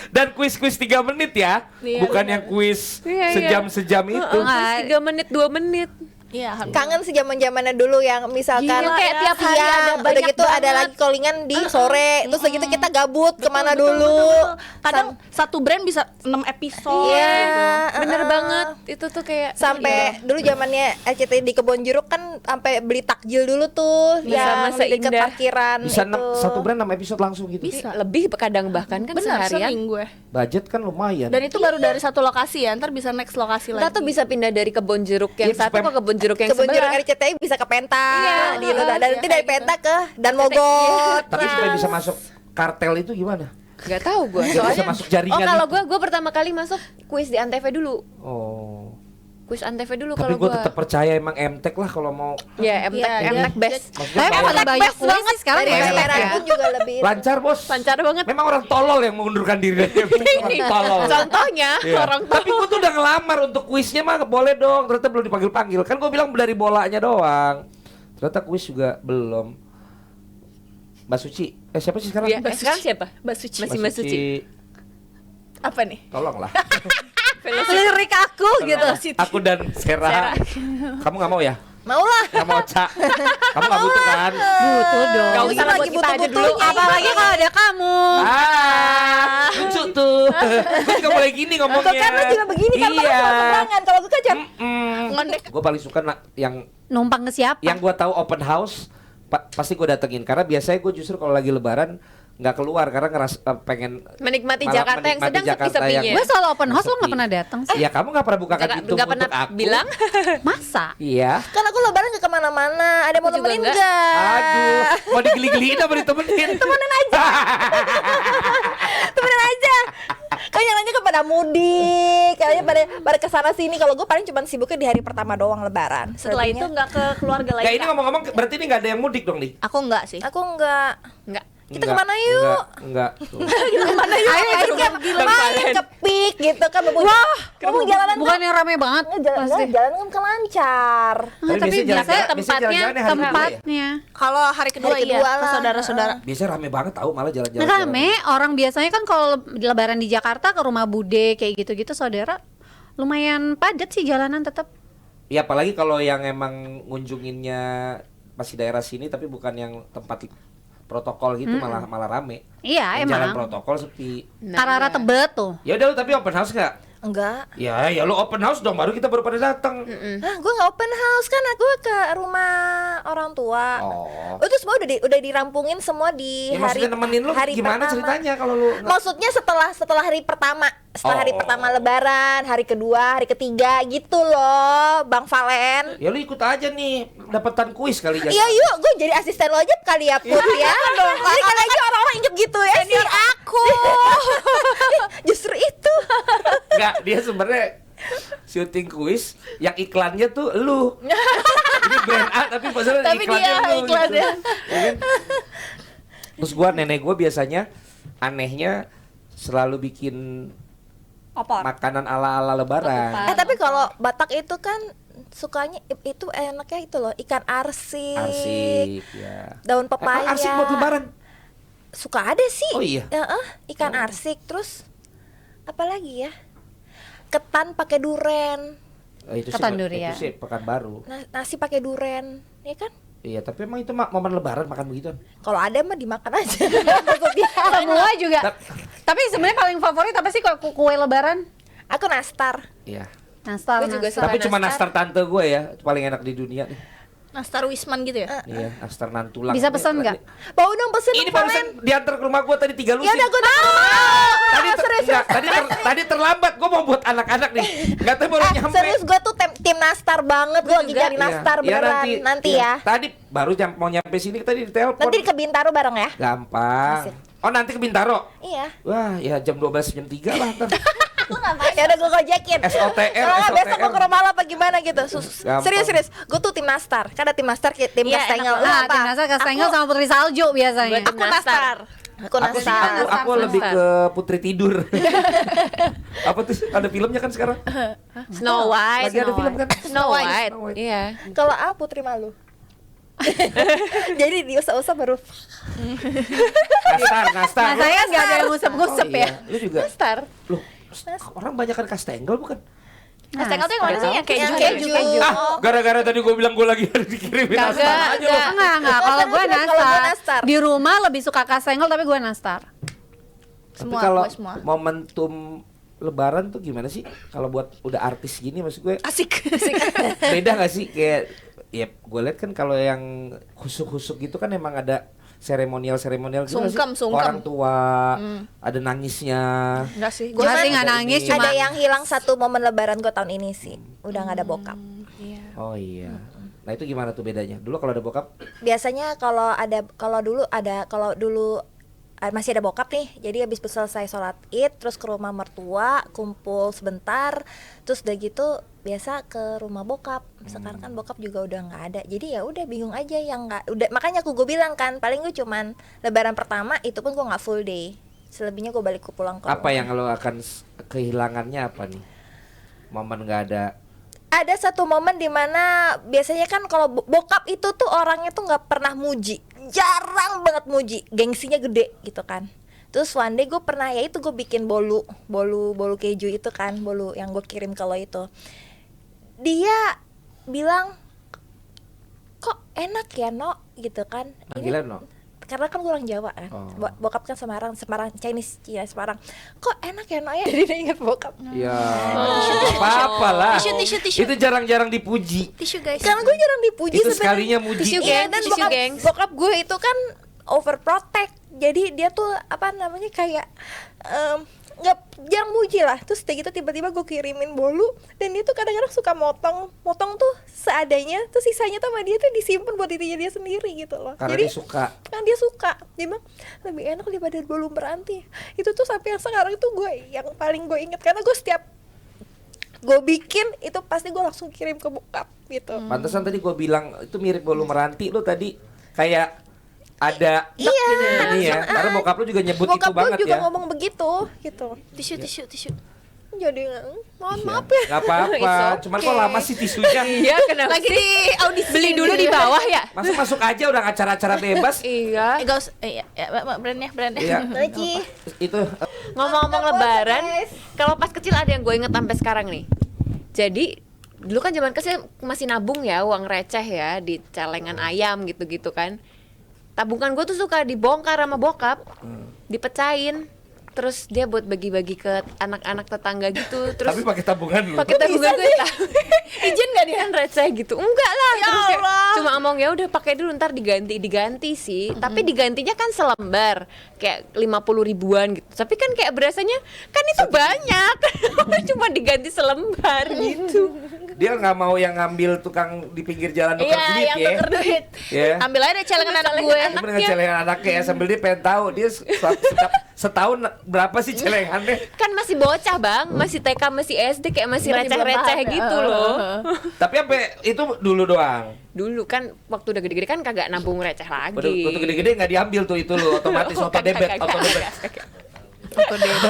Dan kuis-kuis 3 menit ya. Iya, Bukan benar. yang kuis Iya, iya. sejam-sejam itu. Kuis 3 menit 2 menit. Iya, Kangen sih zaman-zamannya dulu yang misalkan Gila, kayak tiap hari siang, ada udah banyak gitu ada banget. lagi callingan di sore, terus udah gitu kita gabut kemana Betul, dulu. betul. Kadang satu brand bisa 6 episode. Iya, Bener banget. Itu tuh kayak Sampai dulu zamannya RCTI di Kebon Jeruk kan sampai beli takjil dulu tuh Bisa yang masa di dekat indah. parkiran Bisa itu. satu brand 6 episode langsung gitu. bisa lebih kadang bahkan kan Benar, seharian. sering gue. Budget kan lumayan. Dan itu baru dari satu lokasi ya, ntar bisa next lokasi Kita lagi. tuh bisa pindah dari kebun jeruk yang Iya, satu supaya- ke kebun jeruk yang Kebon Jeruk sebelah. RCTI bisa ke Penta Iya, gitu. Dan nanti iya, dari kayak Penta ke Dan Mogot. Tapi supaya bisa masuk kartel itu gimana? Nggak tahu gue. Biar bisa Soalnya masuk jaringan. oh kalau itu. gue pertama kali masuk kuis di Antv dulu. Oh. Kuis Antv dulu Tapi kalau gue gue. tetap percaya emang MTech lah kalau mau Ya MTech Iya, MTech iya. best. maksudnya Tapi bayar. paling banyak kuis sih sekarang Dari ya. restoran ya. pun juga lebih Lancar bos. Lancar banget. Memang orang tolol yang mengundurkan diri dari MTech. Orang tolol. Contohnya Iya. orang Tapi gue tuh udah ngelamar untuk kuisnya mah boleh dong. Ternyata belum dipanggil-panggil. Kan gue bilang dari bolanya doang. Ternyata kuis juga belum. Mbak Suci. Siapa sih sekarang? ya, sekarang siapa? Mbak Suci. Masih Mbak Suci. Apa nih? Tolonglah. Lirik aku gitu. Aku dan Sera. Kamu nggak mau ya? mau lah. Nggak mau Cak. Kamu nggak butuh kan? Butuh dong. Gak usah lah buat kita aja dulu. Apalagi kalau ada kamu. Lucu tuh. Gue juga boleh gini ngomongnya. Tuh kan lu juga begini kan Iya. serangan. Kalau gue kan jam Ngondek. Gue paling suka yang Numpang ke siapa? gue tahu open house pasti gue datengin karena biasanya gue justru kalau lagi lebaran nggak keluar karena pengen Menikmati malah Jakarta yang menikmati sedang Jakarta sepi-sepinya. yang- Gue selalu open house, lo Sepi. gak pernah datang sih. Ya kamu nggak pernah bukakan pintu Nggak pernah untuk aku. bilang. Masa? Iya. kan aku lebaran gak kemana-mana. Ada mau Aku juga temenin nggak. nggak? Aduh, mau digeli-geliin apa ditemenin? Temenin aja. Temenin aja. Kan yang lainnya kan pada mudik, kayaknya pada kesana sini. Kalau gue paling cuma sibuknya di hari pertama doang lebaran. Setelah itu nggak ke keluarga lagi. Kayak ini ngomong-ngomong berarti ini nggak ada yang mudik dong nih? Aku enggak sih. aku enggak. Enggak. Kita kemana yuk? Enggak. Tuh. Kemana yuk? Ayo main ke Pik gitu kan. Wah, ngomong jalanan bukan yang rame banget. jalan kan lancar. Tapi biasanya biasanya jalan-jalan- tempatnya- jalan-jalannya hari kedua ya? Tempatnya. Kalau hari kedua Hari iya, kedua ke lah. saudara-saudara. Biasanya rame banget tahu malah jalan-jalan. Rame, orang biasanya kan kalau lebaran di Jakarta ke rumah bude kayak gitu-gitu saudara lumayan padat sih jalanan tetap. Ya apalagi kalau yang emang ngunjunginnya masih daerah sini tapi bukan yang tempat protokol gitu malah rame. Iya, Yang jalan emang. protokol sepi. Arah-arah iya. Tebet tuh. Ya udah lu tapi open house nggak? Enggak. Ya lu open house dong baru kita baru pada datang. Hah, gue nggak open house kan, gue ke rumah orang tua. Oh. Itu semua udah dirampungin semua di Ya, hari maksudnya nemenin lu hari gimana pertama. ceritanya kalau lu nggak- Maksudnya setelah hari pertama, setelah hari Oh. pertama lebaran, hari kedua, hari ketiga gitu loh, Bang Valen. Ya lu ikut aja nih dapetan kuis kali ya. Iya yuk, gue jadi asisten lo aja kali ya Put ya. Jadi kan aja orang-orang inget gitu ya si aku. Justru itu. Enggak, dia sebenarnya syuting kuis yang iklannya tuh lu. Ini brand A tapi maksudnya Tapi iklannya dia lu iklannya. gitu. Ya kan? Terus nenek gua biasanya anehnya selalu bikin Opor. makanan ala-ala lebaran. Tapi kalau Batak itu kan sukanya itu enaknya itu loh, ikan arsik, Arsik ya. daun Emang pepaya. arsik buat lebaran. Suka ada sih. Oh iya? Ikan arsik, terus apa lagi ya? Ketan pakai duren, Itu Ketan sih, durian. itu sih Pekanbaru. nasi pakai duren, ya kan? Iya, tapi emang itu momen lebaran makan begitu. Kalau ada mah dimakan aja. Maksudnya, Semua juga. Tap- Tapi sebenarnya paling favorit apa sih kok kue lebaran? aku nastar. Iya. Nastar. Gue juga nastar. Tapi cuma nastar. nastar tante gue ya, itu paling enak di dunia nih. Nastar Wisman gitu ya. Iya, nastar nantulang. Bisa pesan nggak? Mau dong pesen Ini dong, barusan Valen. diantar ke rumah gue tadi 3 lusin. Ya udah gue Tadi tadi terlambat. Gue mau buat anak-anak nih. Enggak tahu baru nyampe. serius gue tuh tim nastar banget. Gue lagi juga. cari nastar Iya, beneran. Nanti ya. Tadi baru mau nyampe sini tadi ditelepon. Nanti ke Bintaro bareng ya. Gampang. Asik. Oh, nanti ke Bintaro. Iya. Wah, ya jam 12 jam 3 lah ntar. Lu ngapain? Ya udah gue gojekin. SOTR, Kalau nggak besok SOTR. gue ke rumah lo apa gimana gitu. Gampang. Serius. Gue tuh tim nastar. Kan ada tim nastar, tim Iya, kastengel. Lu Nah, apa? tim Nastar Kastengel sama Putri Salju biasanya. Gua tim Aku nastar. Aku Aku sih nastar. aku lebih ke Putri Tidur. Apa tuh ada filmnya kan sekarang? Snow White. Lagi ada film kan? Snow White. Snow White. Iya. Kalau A Putri malu. Jadi diusap-usap baru. Nastar. Nah, saya nggak ada yang ngusep-ngusep Oh, ya. iya. Lu juga. Star. Loh, orang banyak kan Kastengel bukan? Kastengel tuh yang mana sih? Yang keju. Yang Keju. keju. Ah, gara-gara tadi gue bilang gue lagi dikirimin Kagak, nastar aja lo. kagak. Enggak. Kalau gue Kalau gua nastar. nastar. Di rumah lebih suka Kastengel tapi gue nastar. Tapi Semua, kalau gua semua. momentum Lebaran tuh gimana sih? Kalau buat udah artis gini maksud gue Asik. beda gak sih? Kayak ya gue lihat kan kalau yang husuk-husuk gitu kan emang ada seremonial gitu nggak sih? Sungkem. Orang tua ada nangisnya. Enggak sih. Gue sih nggak Ada nangis, ini. cuma Ada yang hilang satu momen lebaran gue tahun ini sih. Udah nggak ada bokap. Oh iya. Nah itu gimana tuh bedanya? Dulu kalau ada bokap, Biasanya kalau dulu masih ada bokap nih, jadi habis selesai sholat id terus ke rumah mertua, kumpul sebentar, terus udah gitu biasa ke rumah bokap. Sekarang kan bokap juga udah nggak ada, jadi ya udah bingung aja yang nggak udah. Makanya gue bilang kan paling gue cuman lebaran pertama itu pun gue nggak full day, selebihnya gue balik pulang ke apa rumah. yang lo akan kehilangannya apa nih? Momen nggak ada. Ada satu momen dimana biasanya kan kalau bokap itu tuh orangnya tuh nggak pernah muji, jarang banget muji, gengsinya gede gitu kan. Terus one day gue pernah, ya itu gue bikin bolu keju itu kan, bolu yang gue kirim kalau itu. Dia bilang kok enak ya no gitu kan. Panggilan no? Karena kan gue orang Jawa kan, Oh. bokap kan Semarang Chinese Semarang. Kok enak ya no ya, jadi dia ingat bokap. Ya, apa-apa lah. Tisu. Itu jarang-jarang dipuji. Tisu guys. Karena gue jarang dipuji Itu sebenarnya. sekalinya muji. Tisu, Iya, geng, dan tisu, geng. bokap gue itu kan overprotect. Jadi dia tuh apa namanya kayak nggak jarang muji lah. Terus kayak gitu tiba-tiba gue kirimin bolu dan dia tuh kadang-kadang suka motong tuh seadanya. Terus sisanya tuh sama dia tuh disimpan buat dirinya dia sendiri gitu loh. Karena Jadi dia suka. kan dia suka, dia bilang lebih enak daripada bolu meranti. Itu tuh sampai yang sekarang itu gue yang paling gue inget, karena gue setiap gue bikin itu pasti gue langsung kirim ke bokap gitu. Pantesan tadi gue bilang itu mirip bolu meranti lo tadi kayak ada Iya, ini ya. Karena bokap lo juga nyebut bokap itu banget gue juga ya. ngomong begitu gitu. Tisu. Jadi mohon Iya. maaf ya. Nggak apa-apa. It's Cuman kok lama sih tisunya? Iya, kenapa Lagi sih? di audisi. Beli dulu di bawah ya? Masuk aja udah acara-acara bebas. Iya. Gak usah. Brandnya. Iya. Lagi. Itu Ngomong-ngomong Apa, lebaran, guys? kalau pas kecil ada yang gue inget sampai sekarang nih. Jadi dulu kan zaman kecil masih nabung ya, uang receh ya di celengan ayam gitu-gitu kan. Tabungan gue tuh suka dibongkar sama bokap, dipecahin, terus dia buat bagi-bagi ke anak-anak tetangga gitu. Terus tapi pakai tabungan lu. pakai tabungan gue izin nggak dia kan receh gitu, enggak lah. Terus kayak cuma ngomong ya udah pakai dulu ntar diganti sih, tapi digantinya kan selembar kayak 50 ribuan gitu, tapi kan kayak berasanya kan itu banyak cuma diganti selembar gitu. Dia nggak mau yang ngambil tukang di pinggir jalan tukar Iya, duit yang ya. tuker duit. Ya. Ambil aja deh celengan anak gue. Dia dengan celengan anaknya ya, sambil dia pengen tahu dia setahun berapa sih celengannya. Kan masih bocah bang, masih TK, masih SD, kayak masih Masih belum receh-receh paham ya. gitu loh. Tapi sampai itu dulu doang. Dulu kan waktu udah gede-gede kan kagak nabung receh lagi. Waktu gede-gede nggak diambil tuh itu lo otomatis auto debit, auto debit.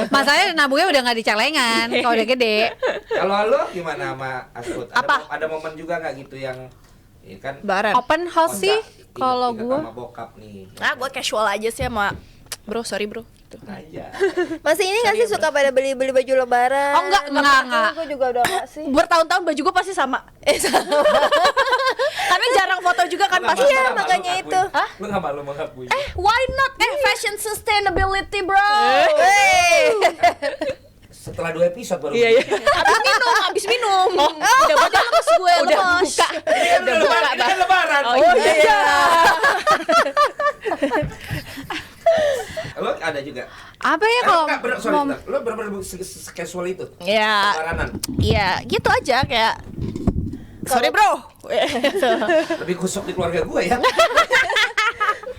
Masalahnya nabungnya udah nggak di celengan kalau udah gede. Kalau lo gimana sama Asfud? Apa? Ada momen juga nggak gitu yang ini kan Lebaran. Open house sih kalau ingat-ingat gue. sama bokap nih. Gue casual aja sih sama bro, sorry bro. Aja. Masih ini nggak sih suka pada beli-beli baju lebaran? Oh, enggak. Gue juga udah nggak sih. Bertahun-tahun baju gue pasti sama. Tapi jarang foto juga kan Lu nggak pasti. malu Iya, nggak makanya ngakuin? itu. Hah? Lu nggak malu mengakui? Why not? Fashion sustainability bro. Setelah 2 episode baru. Iya. Abis minum. Udah baca lemes gue, Udah lemes. buka. Udah lebaran, ini kan lebaran. Oh iya. Lo ada juga. Apa ya kalau Sorry, mom- bentar. Lo bener-bener casual itu. Ya, Lebaranan. iya gitu aja kayak. Sorry bro. Lebih kusuk di keluarga gue ya.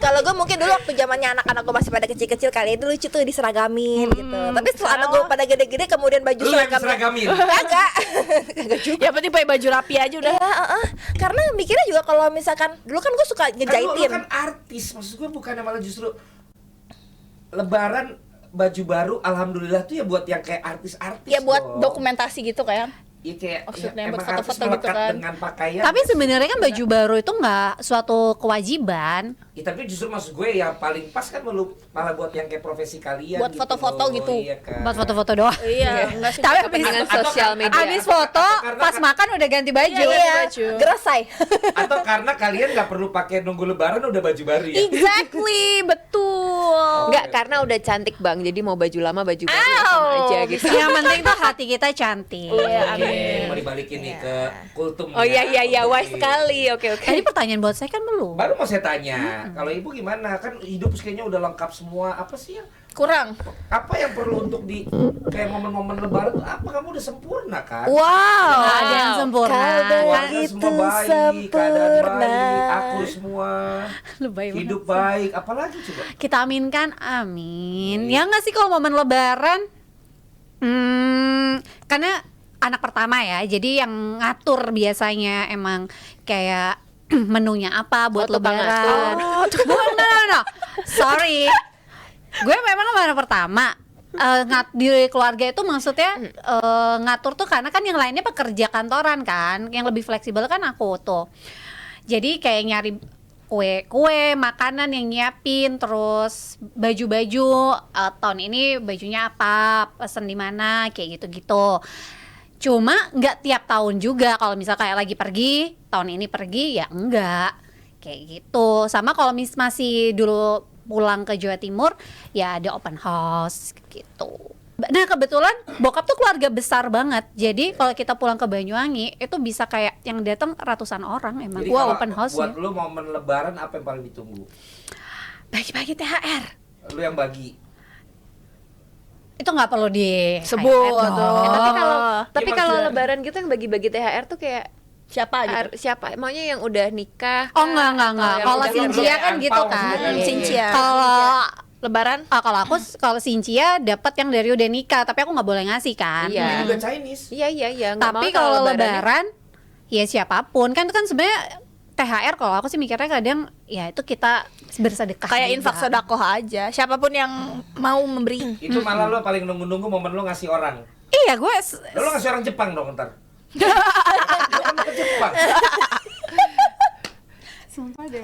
Kalau gue mungkin dulu waktu zamannya anak-anak gue masih pada kecil-kecil kali itu lucu tuh diseragamin gitu. Tapi setelah anak gue pada gede-gede kemudian baju Lu yang seragamnya diseragamin? kagak. Kagak juga. Ya penting pakai baju rapi aja udah. Iya, karena mikirnya juga kalau misalkan dulu kan gue suka Kan lu ngejaitin. kan artis, maksud gue bukannya malah justru Lebaran baju baru, alhamdulillah tuh ya buat yang kayak artis-artis. Ya buat dong. dokumentasi gitu kan. Iya kayak Maksudnya ya, buat emang artis foto-foto gitu melekat kan. dengan pakaian. Tapi sebenarnya kan baju baru itu nggak suatu kewajiban. Ya, tapi justru maksud gue yang paling pas kan malah buat yang kayak profesi kalian Buat gitu foto-foto loh. gitu. Iya kan. Buat foto-foto doang. Iya, enggak sih. Tapi Kepentingan Atau- sosial atau- media. abis foto, Atau karena pas kan- makan udah ganti baju. Iya, baju. geresai. Atau karena kalian nggak perlu pakai nunggu lebaran udah baju baru ya. Exactly, betul. Enggak, karena udah cantik bang, jadi mau baju lama baju baru ya sama aja gitu. Yang penting tuh hati kita cantik. Iya, Oke, amin. mau dibalikin nih ke kultum. Oh ya. iya, wise Oke. sekali. Oke. Tadi pertanyaan buat saya kan belum. Baru mau saya tanya, kalau ibu gimana? Kan hidup kayaknya udah lengkap semua. Apa sih yang Kurang. apa yang perlu untuk di kayak momen-momen lebaran tuh apa kamu udah sempurna kan? Wow, Wow. ada yang sempurna. Kalau Keluarga itu semua baik, keadaan sempurna. baik, aku semua Lebay banget. hidup baik, apalagi coba? Kita aminkan, amin. Ya nggak sih kalau momen lebaran? Karena anak pertama ya, jadi yang ngatur biasanya emang kayak menunya apa buat Oh, tukang lebaran. Bukan, no. Sorry. Gue memang anak pertama. Di keluarga itu maksudnya ngatur tuh karena kan yang lainnya pekerja kantoran kan, yang lebih fleksibel kan aku tuh. Jadi kayak nyari kue makanan yang nyiapin, terus baju-baju tahun ini bajunya apa, pesen di mana, kayak gitu-gitu. Cuma nggak tiap tahun juga, kalau misal kayak lagi pergi tahun ini pergi ya enggak kayak gitu. Sama kalau masih dulu pulang ke Jawa Timur ya ada open house gitu. Nah kebetulan bokap tuh keluarga besar banget, jadi kalau kita pulang ke Banyuwangi itu bisa kayak yang datang ratusan orang emang. Jadi Wow, kalau open house buat ya. lu momen lebaran apa yang paling ditunggu? Bagi-bagi THR Lu yang bagi. itu nggak perlu di Sebut highlight dong. dong. Tapi Iya, kalau maksudnya- lebaran gitu yang bagi-bagi THR tuh kayak Siapa gitu? siapa? Maunya yang udah nikah? Oh enggak. Atau yang Kalau udah Sincia kerja? kan gitu Angpau kan. maksudnya. Sincia. Kalau Lebaran? kalau aku kalau Sincia dapat yang dari udah nikah, tapi aku nggak boleh ngasih kan. Iya. Ini juga Chinese. Iya, nggak Tapi mau kalau lebarannya. lebaran ya siapapun kan itu kan sebenarnya THR kalau aku sih mikirnya kadang ya itu kita bersedekah Kayak juga. infak sedekah aja. Siapapun yang mau memberi. Itu malah lu paling nunggu-nunggu momen lu ngasih orang. Iya gue Lu ngasih orang Jepang dong ntar. Lu kan mau ke Jepang.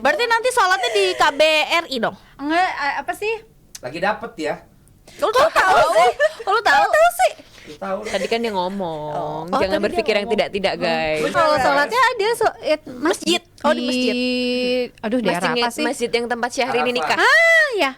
Berarti nanti sholatnya di KBRI dong? enggak apa sih? Lagi dapet ya. Lu tahu sih? Lu tahu sih? Lu tahu lu. Tadi kan dia ngomong, Oh, jangan tadi dia berpikir yang ngomong. tidak-tidak guys. Lu Kalau jangan. sholatnya ada masjid. Oh, di masjid. Aduh daerah Masjid, apa sih? masjid yang tempat Syahrini Arafah. nikah. Ah ya.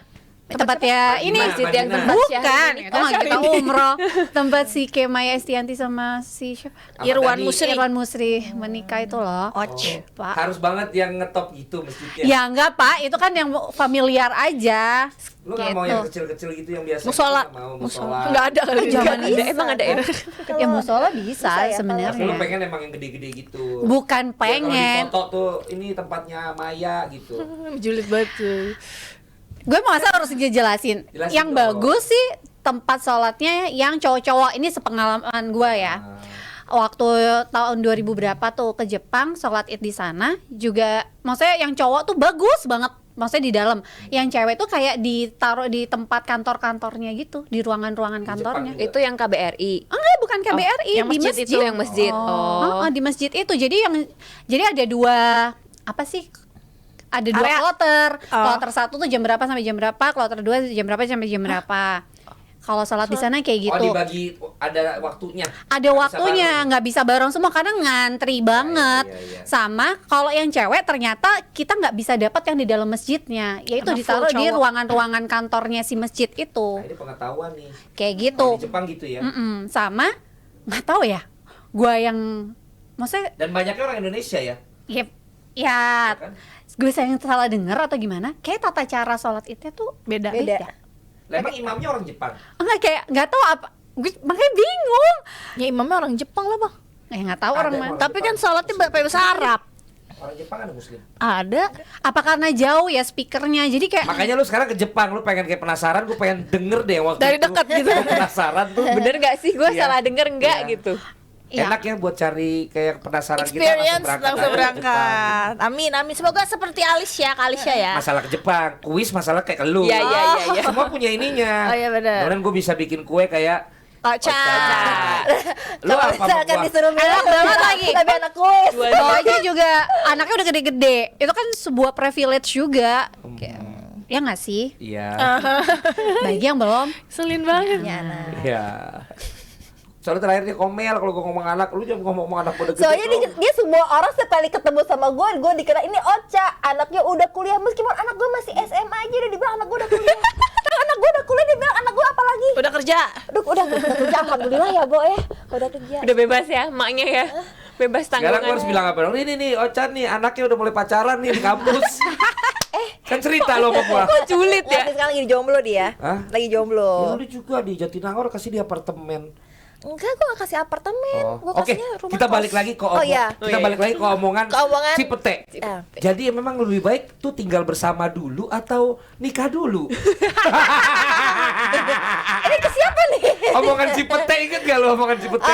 Tempatnya ini Masjid yang Madinah. tempat bukan, Syahrini itu nikah. mah kita umroh. Tempat si Kemaya Estianti sama si siapa? Ahmad Irwan Dhani. Musri. Irwan Musri menikah itu loh. Oh, Pak. harus banget yang ngetop gitu masjidnya. Ya enggak Pak, itu kan yang familiar aja. Lu gak mau yang Gitu. kecil-kecil gitu yang biasa. Musola. Kita mau musola. Enggak ada kali. Zaman Ada, emang ada ya? Ya musola bisa Bisa ya, sebenarnya. Tapi lu pengen emang yang gede-gede gitu. Bukan Ya, kalau di pengen. foto tuh ini tempatnya Maya gitu. Julid banget tuh. Gue masa harus dijelasin. Jelasin Yang dong. bagus sih tempat sholatnya yang cowok-cowok. Ini sepengalaman gue ya. Waktu tahun 2000 berapa tuh ke Jepang sholat Id di sana juga, maksudnya yang cowok tuh bagus banget. Maksudnya di dalam. Yang cewek tuh kayak ditaruh di tempat kantor-kantornya gitu, di ruangan-ruangan Di kantornya. Jepang Itu yang KBRI. Enggak, bukan KBRI, yang di masjid masjid. itu, yang masjid. Oh. Di masjid itu. Jadi ada dua apa sih? Ada dua Area. kloter. Oh. Kloter satu tuh jam berapa sampai jam berapa, kloter dua jam berapa sampai jam berapa. Kalau sholat di sana kayak Oh gitu. dibagi ada waktunya. Ada Nggak bisa waktunya, bareng. nggak bisa bareng semua karena ngantri banget. iya. Sama kalau yang cewek ternyata kita nggak bisa dapat yang di dalam masjidnya, yaitu Karena ditaruh full di cowok. ruangan-ruangan kantornya si masjid itu. Nah, ini pengetahuan nih. Kayak gitu. Di Jepang gitu ya. Sama nggak tahu ya. Gua yang maksudnya Dan banyaknya orang Indonesia ya. ya kan? gue sayang salah denger atau gimana? Kayak tata cara sholat itu tuh Beda. Lah emang imamnya orang Jepang. enggak, kayak nggak tahu apa. Gue makanya bingung. Ya imamnya orang Jepang lah bang. Nggak tahu Ada orang mana. orang Tapi kan Jepang. sholatnya pakai bahasa Arab. Orang Jepang ada muslim. Ada. Apa karena jauh ya speakernya? Jadi kayak Makanya lu sekarang ke Jepang, lu pengen kayak penasaran, gue pengen denger deh waktu Dari itu. dekat gitu. Gua penasaran tuh. Bener gak sih gue Iya. salah denger nggak Iya. gitu? Ya. Enak ya buat cari kayak penasaran Experience kita langsung aja ke berangkat. Amin amin. Semoga seperti Alicia, Kak Alicia ya. Jepang. Masalah ke Jepang, kuis masalah kayak ke lu. Iya, iya, iya, iya. Semua punya ininya. Oh, iya, benar. Kemudian gue bisa bikin kue kayak Ocha. lu apa Saya akan buah? disuruh Enak banget lagi. Tapi anak kuis. Bawahnya juga anaknya udah gede-gede. Itu kan sebuah privilege juga. Kayak, ya nggak sih? Iya. Bagi yang belum. Selin banget. Ya, anak. Iya. Soalnya terakhir dia komel kalau gue ngomong anak, lu jangan ngomong anak udah gede. Soalnya dia semua orang sekali ketemu sama gue dikira ini Ocha, anaknya udah kuliah meskipun anak gue masih SMA aja udah dibilang anak gue udah kuliah. Nah, anak gue udah kuliah dibilang anak gue apa lagi? Udah kerja. Udah kerja, alhamdulillah ya Bo ya, udah kerja. Udah bebas ya maknya ya. Bebas Sekarang gue harus tanggungan. bilang apa dong? Ini nih Ocha nih anaknya udah mulai pacaran nih di kampus. Kan cerita lo sama gua. Kok julid Nggak, ya? sekarang lagi jomblo dia. Hah? Lagi Ya jomblo. lu juga di Jatinangor kasih dia apartemen. Enggak, gue gak kasih apartemen. Gue Oke, kasihnya rumah kita kos. balik lagi ke Oh iya. kita balik lagi ke omongan Ke omongan Cipete. Jadi memang lebih baik tuh tinggal bersama dulu atau nikah dulu. Ini ke siapa nih? Omongan Cipete, inget gak lu omongan Cipete?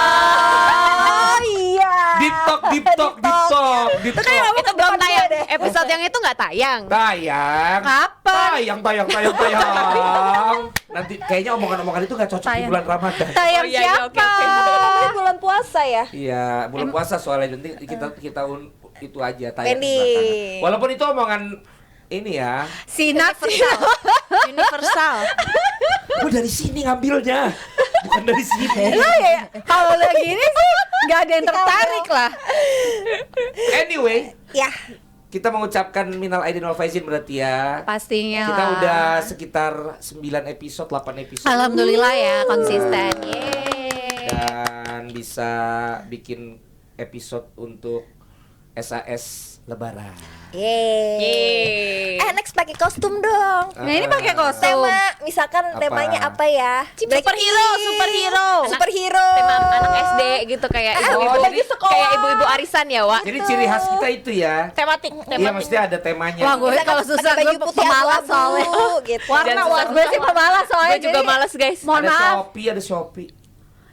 Oh iya. Deep talk. Itu belum tayang. Episode yang itu nggak tayang. Tayang. Kapan? Tayang. Nanti kayaknya omongan-omongan itu gak cocok di Tayang. bulan Ramadan. Tayang Oh, iya, iya, oke, siapa? oke. Ini bulan puasa ya. Iya, bulan puasa soalnya nanti kita itu aja tayang di Pending. belakangan. Walaupun itu omongan ini ya. Sinat Universal. Gue dari sini ngambilnya, bukan dari sini. ya. Kalau lagi ini sih nggak ada yang tertarik lah. Anyway, Ya. kita mengucapkan minal aidin wal faizin berarti ya. Pastinya Kita lah. udah sekitar 9 episode, 8 episode. Alhamdulillah ya konsisten. Yeay. Dan bisa bikin episode untuk SAS Lebaran. Yeay. Yeay. Next pakai kostum dong. Nah ini pakai kostum. Tema, misalkan Apa? temanya apa ya? Superhero. Superhero. Tema anak SD gitu kayak ibu-ibu. baju sekolah. Kayak ibu-ibu arisan ya, Wak. Jadi ciri khas kita itu ya. Tematik. Iya, mesti ada temanya. Wah gue Misalkan kalau susah pakai gue baju putih pemalas abu-abu, soalnya. gitu. Warna gue sih pemalas soalnya. Gue juga jadi- males, guys. Mohon ada maaf. ada Shopee.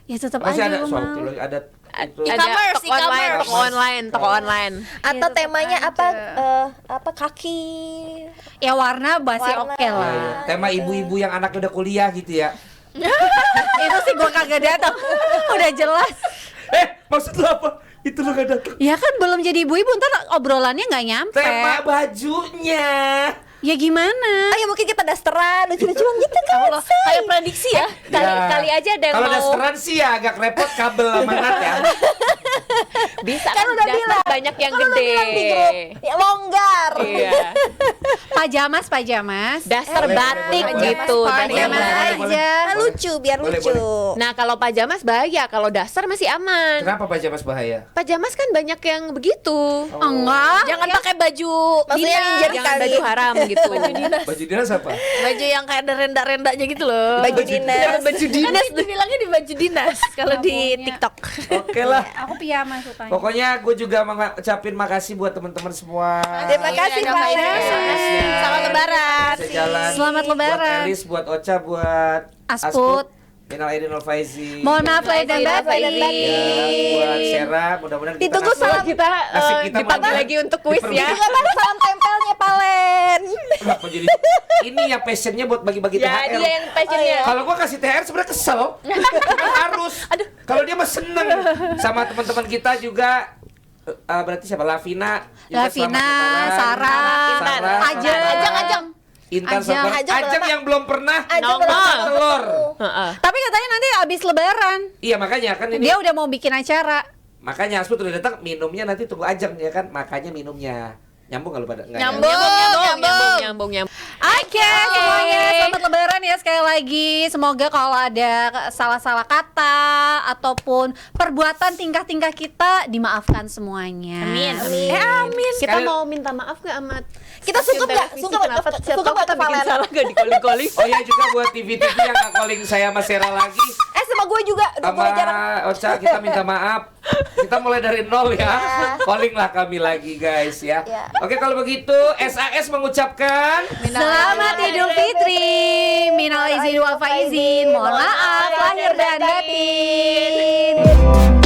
Ya tetap Masih aja ada gue Shopee, mau. ada itu. Ada E-commerce, toko online, e-commerce. toko online. Atau tetep temanya aja. apa kaki. Ya warna masih Warna. oke Iya, lah. iya. Tema ibu-ibu yang anaknya udah kuliah gitu ya. Itu sih gue kagak datang. Udah jelas. Maksud lu apa? Itu lu gak datang. Ya kan belum jadi ibu-ibu ntar obrolannya nggak nyampe. Tema bajunya. Ya gimana? Ya mungkin kita dasteran, lucu-lucuan gitu kan. Allah, kayak prediksi ya. Kali aja ada yang Kalau mau dasteran sih ya agak repot kabel sama Nat ya. bisa Kan kan udah dasar bilang. banyak yang Kan udah gede. bilang di grup, ya longgar. Iya. Pajamas. Dasar Boleh, batik boleh, gitu. boleh. Pajamas Boleh, boleh, aja. Nah, lucu biar Boleh, lucu. Nah, kalau pajamas bahaya, kalau dasar masih aman. Kenapa pajamas bahaya? Pajamas kan banyak yang begitu. Enggak. Jangan pakai baju Maksudnya dinas. ninja Jangan kali. baju haram gitu. Baju dinas apa? Baju yang kayak ada renda-rendanya gitu loh. Baju dinas. Baju dinas dibilangnya di baju dinas kalau di Ngomongnya. TikTok. Oke lah. Aku piyama sukanya. Pokoknya gue juga mengucapin makasih buat teman-teman semua. Terima kasih Iya, Pak. Kak Ines. Selamat lebaran. Sejalan. Selamat lebaran. Buat Elis, buat Ocha, buat Asput. Minal aidin wal faizin. Mohon maaf lahir dan Maaf lahir dan batin. Ya, buat Sera, mudah-mudahan kita Ditunggu ngasih- salam. Kita Nasib kita dipanggil malah lagi untuk kuis ya. Juga mana salam tempelnya Palen. Kenapa jadi ini yang passionnya buat bagi-bagi Ya, THR. dia yang passionnya. Kalau gua kasih THR sebenarnya kesel. Bukan harus. Kalau dia mah seneng sama teman-teman kita juga. Berarti siapa? Lavina, juga Lavina, selamat lebaran. Sarah, Sarah, Ajeng. Intan Ajeng. sama Ajeng Ajeng belum yang belum pernah Ajeng Nongol. belum telur. Heeh. Tapi katanya nanti abis lebaran Iya makanya kan ini. dia udah mau bikin acara. Makanya Asput udah datang, minumnya nanti tunggu Ajeng ya kan. Makanya minumnya. Nyambung kalau pada enggak? Nyambung. Oke, semuanya selamat lebaran ya sekali lagi. Semoga kalau ada salah-salah kata ataupun perbuatan tingkah-tingkah kita dimaafkan semuanya. Amin. Amin. Kita Sekali- mau minta maaf ke amat. Kita stasiun sungkem nggak? televisi, Sungkem nggak? kenapa siapa Sungkem tahu nggak kita ke bikin Valen? salah gak di calling. Oh iya juga buat TV-TV yang gak calling saya sama Sera lagi. Sama gue juga. Udah Sama gue jarang. Ocha kita minta maaf. Kita mulai dari nol ya. Callinglah kami lagi guys ya. Ya. Oke kalau begitu SAS mengucapkan Selamat Idul Fitri. Minal izin wal faizin. Mohon maaf lahir dan batin.